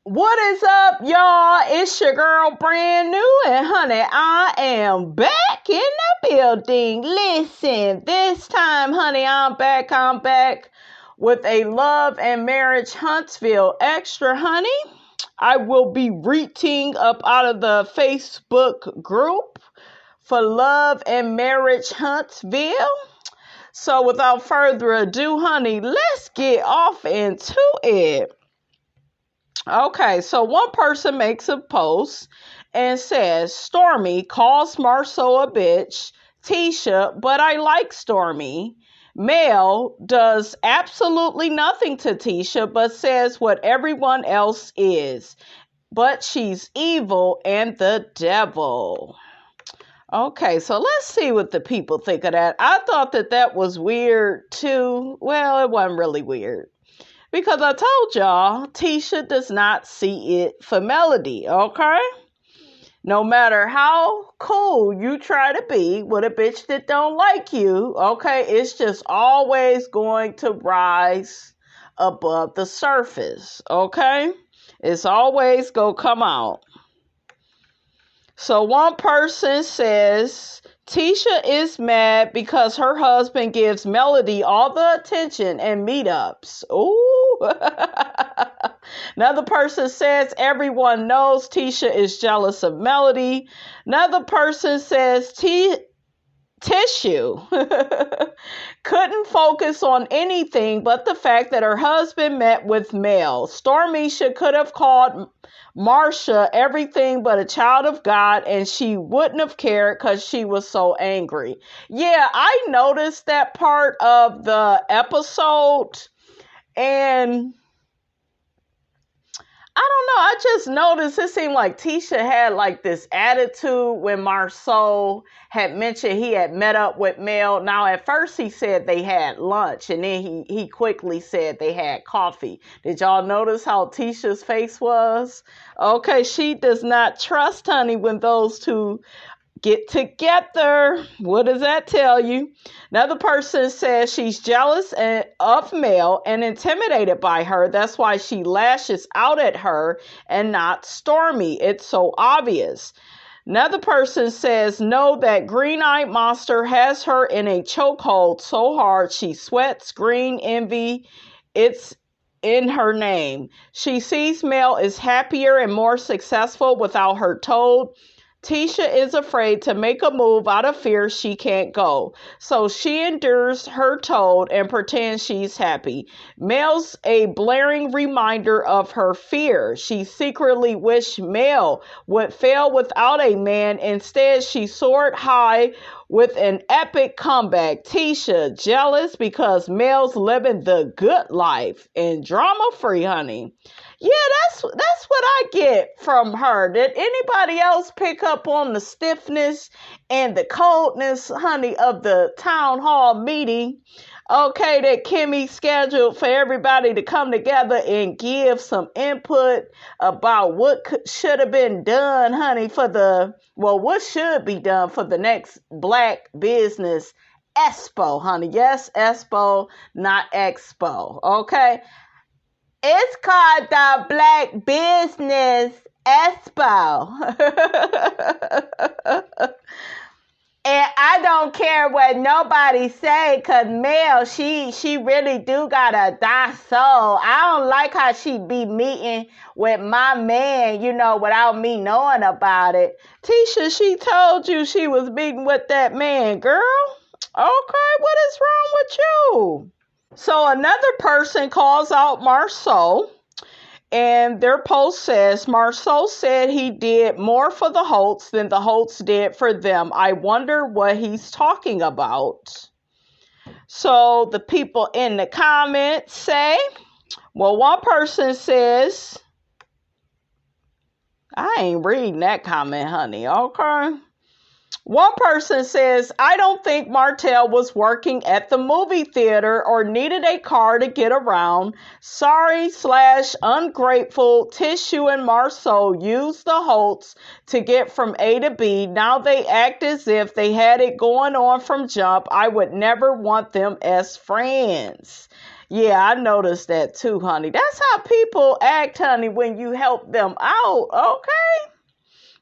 What is up, y'all? It's your girl, Brand New, and honey, I am back in the building. Listen, this time, honey, I'm back with a Love and Marriage Huntsville extra, honey. I will be reading up out of the Facebook group for Love and Marriage Huntsville. So without further ado, honey, let's get off into it. Okay, so one person makes a post and says, Stormy calls Marsau a bitch, Tisha, but I like Stormy. Mel does absolutely nothing to Tisha, but says what everyone else is. But she's evil and the devil. Okay, so let's see what the people think of that. I thought that was weird too. Well, it wasn't really weird. Because I told y'all, Tisha does not see it for Melody, okay? No matter how cool you try to be with a bitch that don't like you, okay, it's just always going to rise above the surface, okay? It's always going to come out. So one person says, Tisha is mad because her husband gives Melody all the attention and meetups. Ooh. Another person says everyone knows Tisha is jealous of Melody. Another person says Tissue couldn't focus on anything but the fact that her husband met with Mel. Stormisha could have called Marsha everything but a child of God, and she wouldn't have cared because she was so angry. Yeah, I noticed that part of the episode, and I don't know, I just noticed it seemed like Tisha had like this attitude when Marsau had mentioned he had met up with Mel. Now, at first he said they had lunch, and then he quickly said they had coffee. Did y'all notice how Tisha's face was? Okay, she does not trust, honey, when those two get together. What does that tell you? Another person says she's jealous of Mel and intimidated by her. That's why she lashes out at her and not Stormy. It's so obvious. Another person says, no, that green-eyed monster has her in a chokehold so hard she sweats green envy. It's in her name. She sees Mel is happier and more successful without her told. Tisha is afraid to make a move out of fear she can't go. So she endures her told and pretends she's happy. Mel's a blaring reminder of her fear. She secretly wished Mel would fail without a man. Instead, she soared high with an epic comeback. Tisha jealous because Mel's living the good life and drama-free, honey. Yeah, that's what I get from her. Did anybody else pick up on the stiffness and the coldness, honey, of the town hall meeting? Okay, that Kimmy scheduled for everybody to come together and give some input about what should have been done, honey, what should be done for the next Black Business Expo, honey. Yes, Expo, not Expo, okay? It's called the Black Business Expo. And I don't care what nobody say, because Mel, she really do got a die soul. I don't like how she be meeting with my man, without me knowing about it. Tisha, she told you she was meeting with that man, girl. Okay, what is wrong with you? So another person calls out Marsau, and their post says, Marsau said he did more for the Holtz than the Holtz did for them. I wonder what he's talking about. So the people in the comments say, well, one person says, I ain't reading that comment, honey, okay? One person says, I don't think Martell was working at the movie theater or needed a car to get around. Sorry/ungrateful. Tissue and Marsau used the Holtz to get from A to B. Now they act as if they had it going on from jump. I would never want them as friends. Yeah, I noticed that too, honey. That's how people act, honey, when you help them out, okay?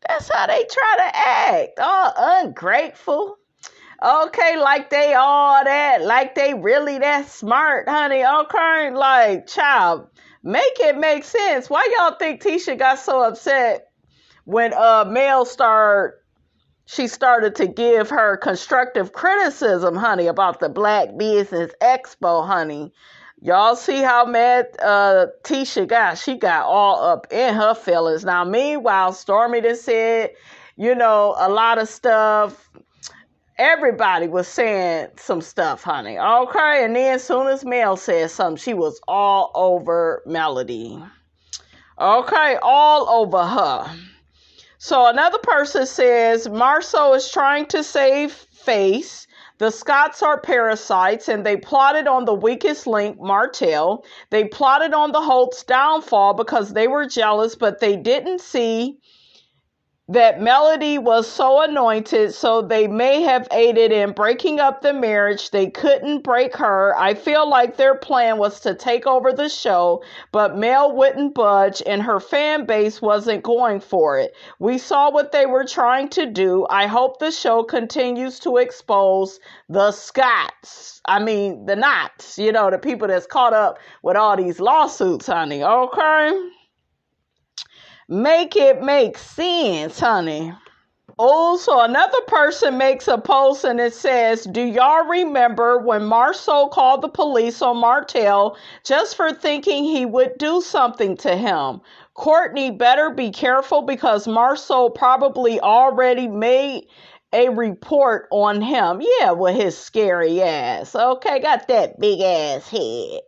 That's how they try to act. All ungrateful. Okay, like they all that, like they really that smart, honey. Okay, like, child, make it make sense. Why y'all think Tisha got so upset when Mel started to give her constructive criticism, honey, about the Black Business Expo, honey? Y'all see how mad Tisha got? She got all up in her feelings. Now, meanwhile, Stormy done said, a lot of stuff. Everybody was saying some stuff, honey. Okay, and then as soon as Mel said something, she was all over Melody. Okay, all over her. So another person says, Marsau is trying to save face. The Scots are parasites, and they plotted on the weakest link, Martell. They plotted on the Holt's downfall because they were jealous, but they didn't see that Melody was so anointed, so they may have aided in breaking up the marriage. They couldn't break her. I feel like their plan was to take over the show, but Mel wouldn't budge, and her fan base wasn't going for it. We saw what they were trying to do. I hope the show continues to expose the Scots. I mean, the knots, the people that's caught up with all these lawsuits, honey, okay? Make it make sense, honey. Oh, so another person makes a post and it says, do y'all remember when Marsau called the police on Martell just for thinking he would do something to him? Courtney better be careful because Marsau probably already made a report on him. Yeah, with his scary ass. Okay, got that big ass head.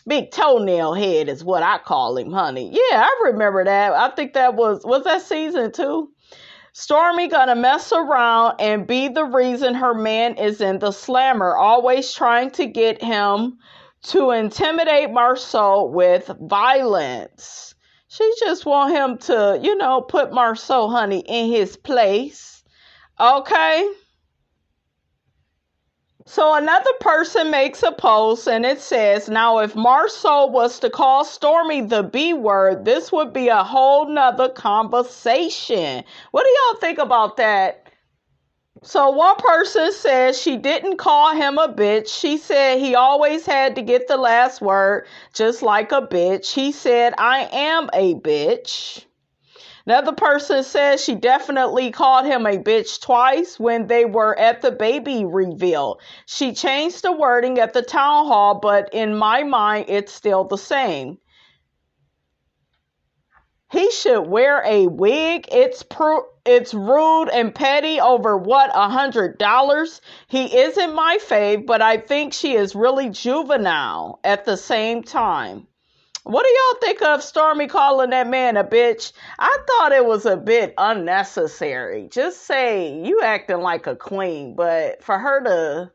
Big toenail head is what I call him, honey. Yeah, I remember that. I think that was that season 2? Stormy gonna mess around and be the reason her man is in the slammer, always trying to get him to intimidate Marsau with violence. She just want him to, put Marsau, honey, in his place. Okay? So another person makes a post and it says, now if Marsau was to call Stormy the B word, this would be a whole nother conversation. What do y'all think about that? So one person says she didn't call him a bitch. She said he always had to get the last word, just like a bitch. He said, I am a bitch. Another person says she definitely called him a bitch twice when they were at the baby reveal. She changed the wording at the town hall, but in my mind, it's still the same. He should wear a wig. It's rude and petty over what, $100? He isn't my fave, but I think she is really juvenile at the same time. What do y'all think of Stormy calling that man a bitch? I thought it was a bit unnecessary. Just say you acting like a queen, but for her to,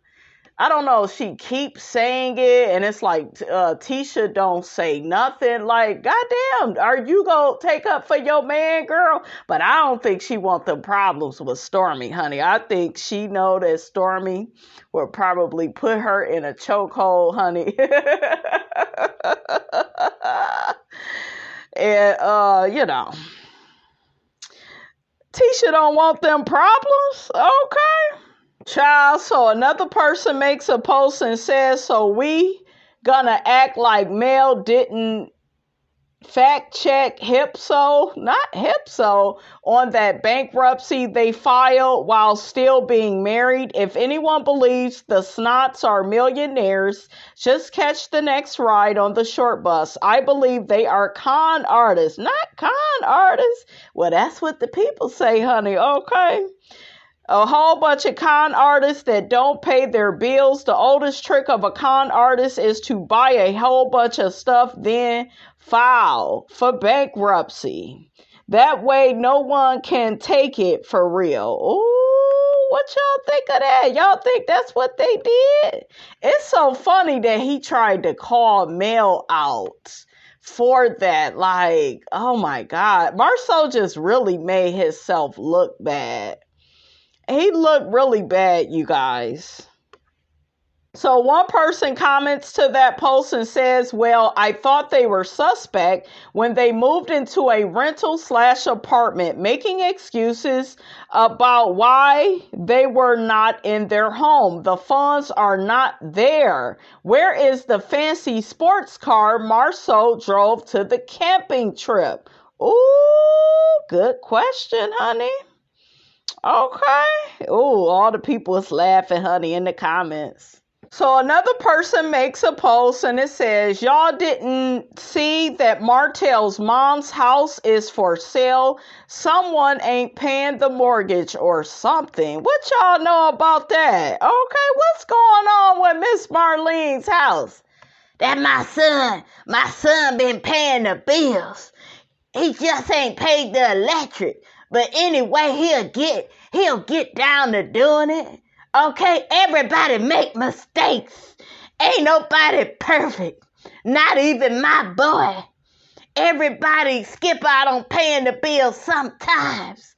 I don't know, she keeps saying it, and it's like Tisha don't say nothing. Like, goddamn, are you gonna take up for your man, girl? But I don't think she want the problems with Stormy, honey. I think she know that Stormy will probably put her in a chokehold, honey. And Tisha don't want them problems. Okay. Child, so another person makes a post and says, so we gonna act like Mel didn't fact check not Hipso, on that bankruptcy they filed while still being married. If anyone believes the Snots are millionaires, just catch the next ride on the short bus. I believe they are con artists, not con artists. Well, that's what the people say, honey. Okay. A whole bunch of con artists that don't pay their bills. The oldest trick of a con artist is to buy a whole bunch of stuff, then file for bankruptcy. That way no one can take it for real. Ooh, what y'all think of that? Y'all think that's what they did? It's so funny that he tried to call Mel out for that. Like, oh my God. Marsau just really made himself look bad. He looked really bad, you guys. So one person comments to that post and says, well, I thought they were suspect when they moved into a rental/apartment, making excuses about why they were not in their home. The funds are not there. Where is the fancy sports car Marsau drove to the camping trip? Ooh, good question, honey. Okay. Ooh, all the people is laughing, honey, in the comments. So another person makes a post and it says, y'all didn't see that Martell's mom's house is for sale. Someone ain't paying the mortgage or something. What y'all know about that? Okay, what's going on with Miss Marlene's house? That my son been paying the bills. He just ain't paid the electric. But anyway, he'll get down to doing it. Okay, everybody make mistakes. Ain't nobody perfect. Not even my boy. Everybody skip out on paying the bills sometimes.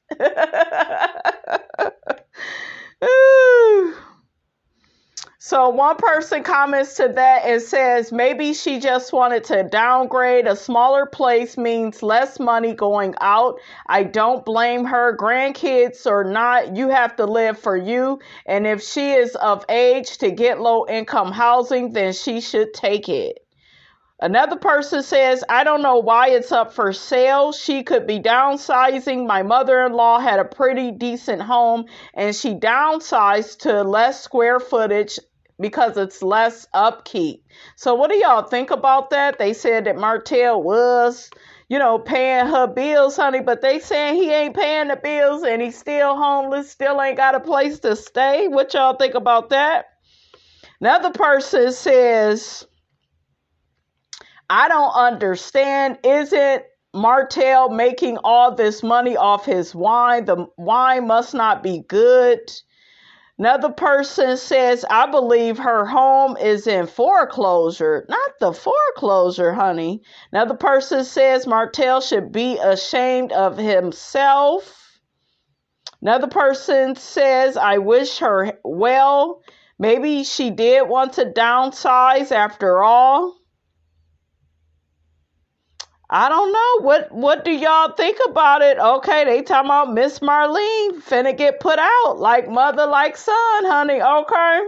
So one person comments to that and says, maybe she just wanted to downgrade. A smaller place means less money going out. I don't blame her. Grandkids or not, you have to live for you. And if she is of age to get low income housing, then she should take it. Another person says, I don't know why it's up for sale. She could be downsizing. My mother-in-law had a pretty decent home and she downsized to less square footage because it's less upkeep. So what do y'all think about that? They said that Martell was, paying her bills, honey, but they saying he ain't paying the bills and he's still homeless, still ain't got a place to stay. What y'all think about that? Another person says, I don't understand. Isn't Martell making all this money off his wine? The wine must not be good. Another person says, I believe her home is in foreclosure. Not the foreclosure, honey. Another person says Martell should be ashamed of himself. Another person says, I wish her well. Maybe she did want to downsize after all. I don't know. What do y'all think about it? Okay, they talking about Miss Marlene finna get put out like mother, like son, honey. Okay.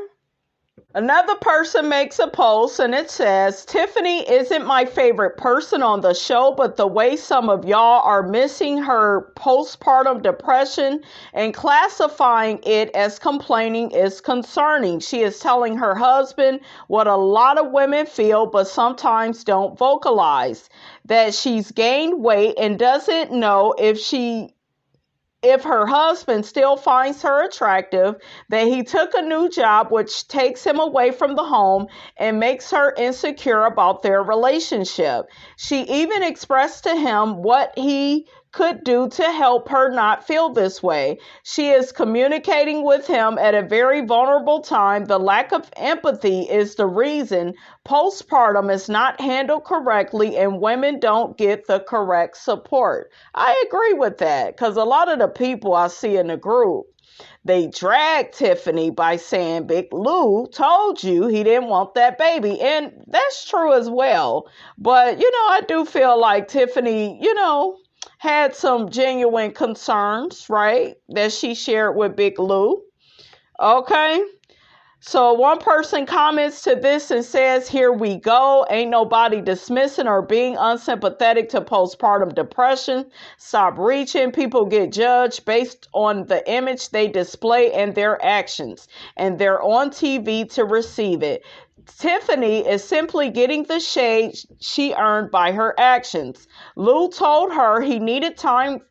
Another person makes a post and it says, Tiffany isn't my favorite person on the show, but the way some of y'all are missing her postpartum depression and classifying it as complaining is concerning. She is telling her husband what a lot of women feel, but sometimes don't vocalize, that she's gained weight and doesn't know if her husband still finds her attractive, that he took a new job which takes him away from the home and makes her insecure about their relationship. She even expressed to him what he could do to help her not feel this way. She is communicating with him at a very vulnerable time. The lack of empathy is the reason postpartum is not handled correctly and women don't get the correct support. I agree with that because a lot of the people I see in the group, they drag Tiffany by saying Big Lou told you he didn't want that baby. And that's true as well. But, I do feel like Tiffany, had some genuine concerns, right, that she shared with Big Lou. Okay. So one person comments to this and says, here we go. Ain't nobody dismissing or being unsympathetic to postpartum depression. Stop reaching. People get judged based on the image they display and their actions. And they're on TV to receive it. Tiffany is simply getting the shade she earned by her actions. Lou told her he needed time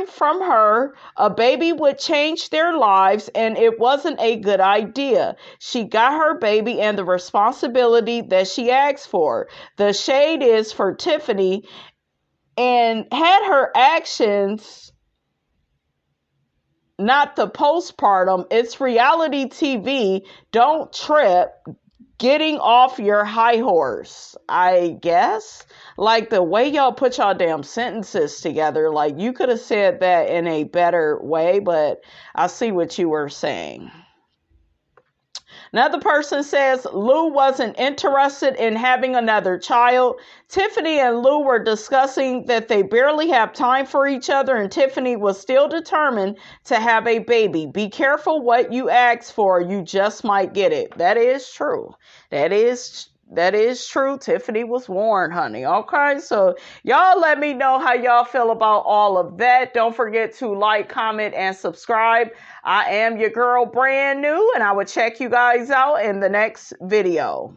from her. A baby would change their lives, and it wasn't a good idea. She got her baby and the responsibility that she asked for. The shade is for Tiffany, and had her actions not the postpartum, it's reality TV. Don't trip. Getting off your high horse, I guess. Like the way y'all put y'all damn sentences together, like you could have said that in a better way, but I see what you were saying. Another person says Lou wasn't interested in having another child. Tiffany and Lou were discussing that they barely have time for each other, and Tiffany was still determined to have a baby. Be careful what you ask for. You just might get it. That is true. That is true. Tiffany was warned, honey. Okay, so y'all let me know how y'all feel about all of that. Don't forget to like, comment, and subscribe. I am your girl, brand new, and I will check you guys out in the next video.